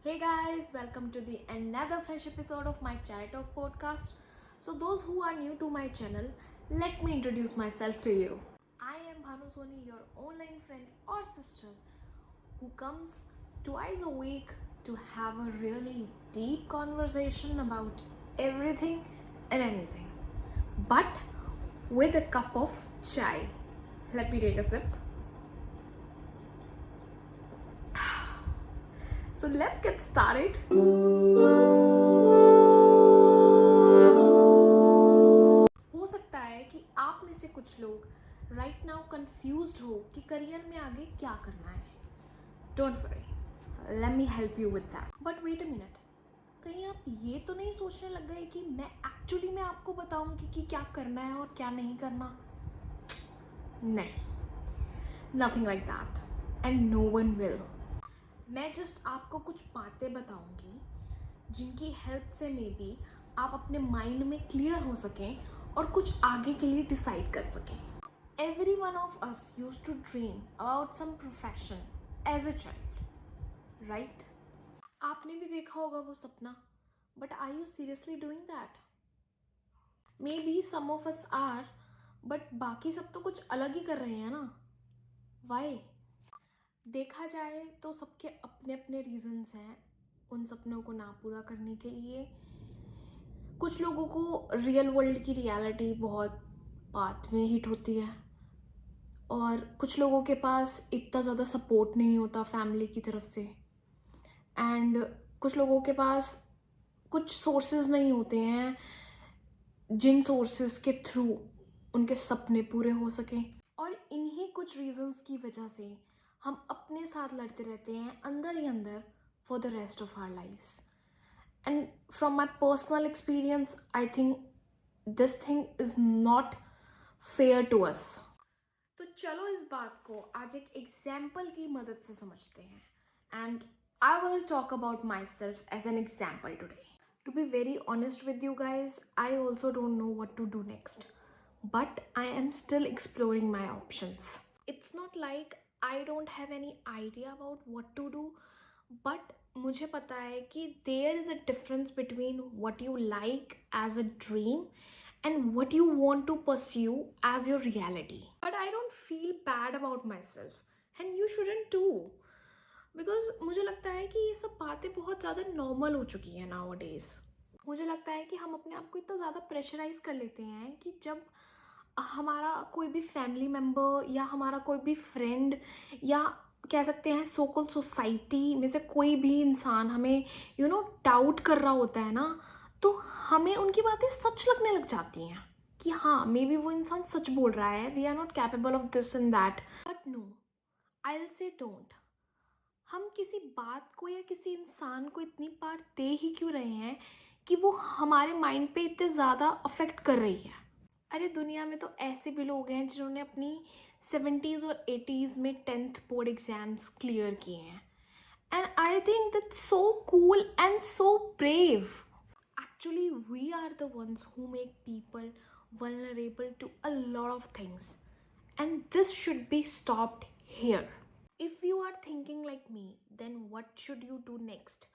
Hey guys, welcome to the another fresh episode of my Chai Talk podcast. So those who are new to my channel, let me introduce myself to you. I am Bhanu Soni, your online friend or sister who comes twice a week to have a really deep conversation about everything and anything. But with a cup of chai. Let me take a sip. So let's get started. हो सकता है कि आप में से कुछ लोग right now confused हो कि करियर में आगे क्या करना है. Don't worry, let me help you with that. But wait a minute, कहीं आप ये तो नहीं सोचने लग गए कि मैं एक्चुअली में आपको बताऊंगी कि क्या करना है और क्या नहीं करना. नहीं, nothing like that and no one will. मैं जस्ट आपको कुछ बातें बताऊंगी जिनकी हेल्प से मे बी आप अपने माइंड में क्लियर हो सकें और कुछ आगे के लिए डिसाइड कर सकें. Every one of us used to dream about some profession as a child, right? आपने भी देखा होगा वो सपना, but are you seriously doing that? Maybe some of us are, but बाकी सब तो कुछ अलग ही कर रहे हैं ना. Why? देखा जाए तो सबके अपने अपने रीजंस हैं उन सपनों को ना पूरा करने के लिए. कुछ लोगों को रियल वर्ल्ड की रियलिटी बहुत बाद में हिट होती है और कुछ लोगों के पास इतना ज़्यादा सपोर्ट नहीं होता फैमिली की तरफ से. एंड कुछ लोगों के पास कुछ सोर्सेज नहीं होते हैं जिन सोर्सेज के थ्रू उनके सपने पूरे हो सकें. और इन्हीं कुछ रीजंस की वजह से हम अपने साथ लड़ते रहते हैं अंदर ही अंदर for the rest of our lives. And from my personal experience I think this thing is not fair to us. तो चलो इस बात को आज एक एग्जाम्पल की मदद से समझते हैं. And I will talk about myself as an example today. To be very honest with you guys, I also don't know what to do next. But I am still exploring my options. It's not like I don't have any idea about what to do, but मुझे पता है कि there is a difference between what you like as a dream and what you want to pursue as your reality. But I don't feel bad about myself, and you shouldn't too. Because मुझे लगता है कि ये सब बातें बहुत ज़्यादा normal हो चुकी हैं नाउ डेज. मुझे लगता है कि हम अपने आप को इतना ज़्यादा प्रेशराइज कर लेते हैं कि जब हमारा कोई भी फैमिली मेम्बर या हमारा कोई भी फ्रेंड या कह सकते हैं सोकल सोसाइटी में से कोई भी इंसान हमें डाउट कर रहा होता है ना, तो हमें उनकी बातें सच लगने लग जाती हैं कि हाँ मे बी वो इंसान सच बोल रहा है, we are not capable of this and that. But no, I will say don't. हम किसी बात को या किसी इंसान को इतनी बार दे ही क्यों रहे हैं कि वो हमारे माइंड पे इतने ज़्यादा अफेक्ट कर रही है. अरे दुनिया में तो ऐसे भी लोग हैं जिन्होंने अपनी 70s और 80s में 10th बोर्ड एग्जाम्स क्लियर किए हैं. And I think that's so cool and so brave. Actually, we are the ones who make people vulnerable to a lot of things. And this should be stopped here. If you are thinking like me, then what should you do next?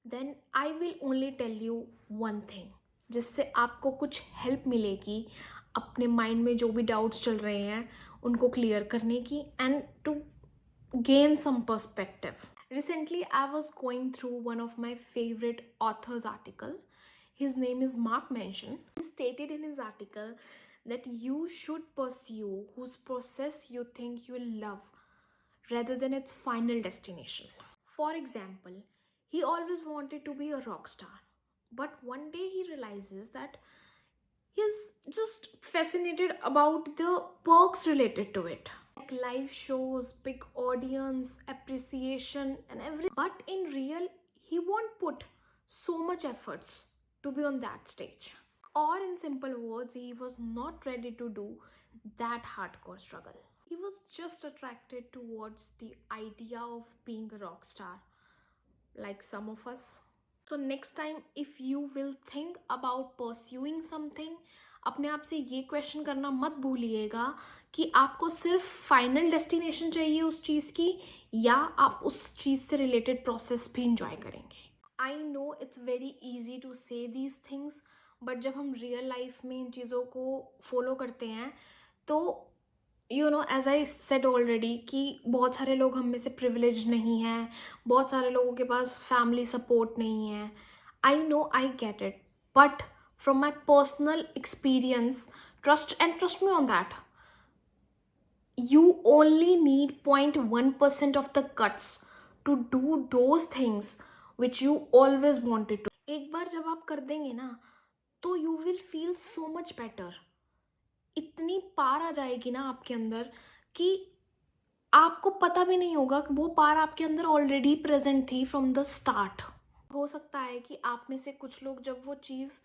Then I will only tell you one thing, जिससे आपको कुछ help मिलेगी अपने mind में जो भी doubts चल रहे हैं उनको क्लियर करने की and to gain some perspective. Recently, I was going through one of my favorite authors' article. His name is Mark Manson. He stated in his article that you should pursue whose process you think you will love rather than its final destination. For example, he always wanted to be a rock star, but one day he realizes that he's just fascinated about the perks related to it, like live shows, big audience, appreciation, and everything. But in real, he won't put so much efforts to be on that stage. Or, in simple words, he was not ready to do that hardcore struggle. He was just attracted towards the idea of being a rock star, like some of us. So next time if you will think about pursuing something, अपने आप से ये question करना मत भूलिएगा कि आपको सिर्फ फाइनल डेस्टिनेशन चाहिए उस चीज़ की, या आप उस चीज़ से रिलेटेड प्रोसेस भी इंजॉय करेंगे. I know it's very easy to say these things, but जब हम रियल लाइफ में इन चीज़ों को फॉलो करते हैं तो you know as I said already कि बहुत सारे लोग हम में से प्रिविलेज नहीं हैं, बहुत सारे लोगों के पास फैमिली सपोर्ट नहीं है. I know, I get it, but from my personal experience, trust me on that, you only need 0.1% of the guts to do those things which you always wanted to. एक बार जब आप कर देंगे ना तो you will feel so much better. इतनी पार आ जाएगी ना आपके अंदर कि आपको पता भी नहीं होगा कि वो पार आपके अंदर ऑलरेडी प्रेजेंट थी फ्रॉम द स्टार्ट. हो सकता है कि आप में से कुछ लोग जब वो चीज़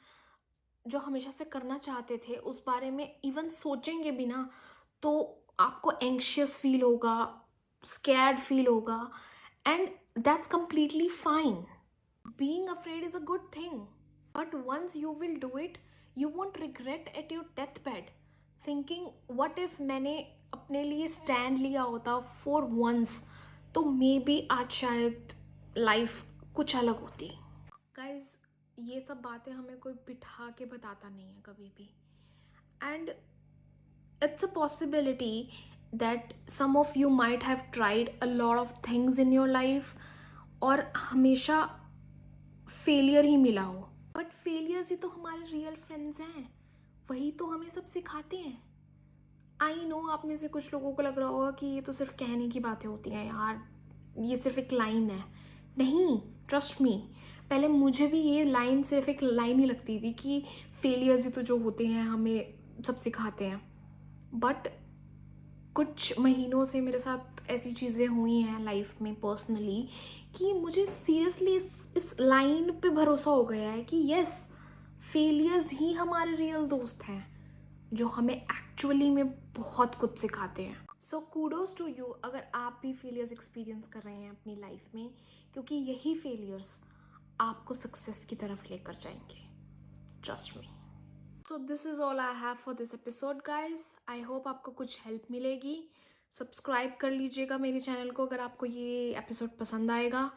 जो हमेशा से करना चाहते थे उस बारे में इवन सोचेंगे भी ना तो आपको एंग्शियस फील होगा, स्कैर्ड फील होगा, and that's completely fine. Being afraid is a good thing, but once you will do it, you won't regret at your deathbed thinking what if मैंने अपने लिए स्टैंड लिया होता for once, तो may be आज शायद life कुछ अलग होती. गाइज, ये सब बातें हमें कोई बिठा के बताता नहीं है कभी भी, and it's a possibility that some of you might have tried a lot of things in your life और हमेशा फेलियर ही मिला हो, बट फेलियर्स ही तो हमारे रियल फ्रेंड्स हैं, वही तो हमें सब सिखाते हैं. आई नो आप में से कुछ लोगों को लग रहा होगा कि ये तो सिर्फ कहने की बातें होती हैं यार, ये सिर्फ एक लाइन है. नहीं, ट्रस्ट मी, पहले मुझे भी ये लाइन सिर्फ एक लाइन ही लगती थी कि फेलियर्स ही तो जो होते हैं हमें सब सिखाते हैं. बट कुछ महीनों से मेरे साथ ऐसी चीज़ें हुई हैं लाइफ में पर्सनली कि मुझे सीरियसली इस लाइन पे भरोसा हो गया है कि यस, फेलियर्स ही हमारे रियल दोस्त हैं जो हमें एक्चुअली में बहुत कुछ सिखाते हैं. सो कूडोज टू यू अगर आप भी फेलियर्स एक्सपीरियंस कर रहे हैं अपनी लाइफ में, क्योंकि यही फेलियर्स आपको सक्सेस की तरफ लेकर जाएंगे. Trust me. So this is all I have for this episode guys. I hope आपको कुछ हेल्प मिलेगी. सब्सक्राइब कर लीजिएगा मेरे चैनल को अगर आपको ये एपिसोड पसंद आएगा,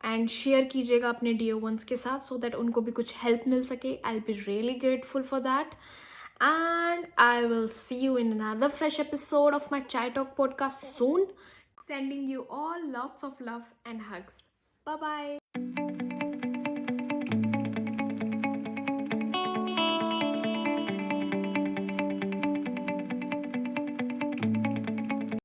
एंड शेयर कीजिएगा अपने डियर वंस के साथ सो दैट उनको भी कुछ हेल्प मिल सके. I will be really grateful for that, and I will see you in another fresh episode of my Chai Talk podcast soon. Sending you all lots of love and hugs. Bye bye.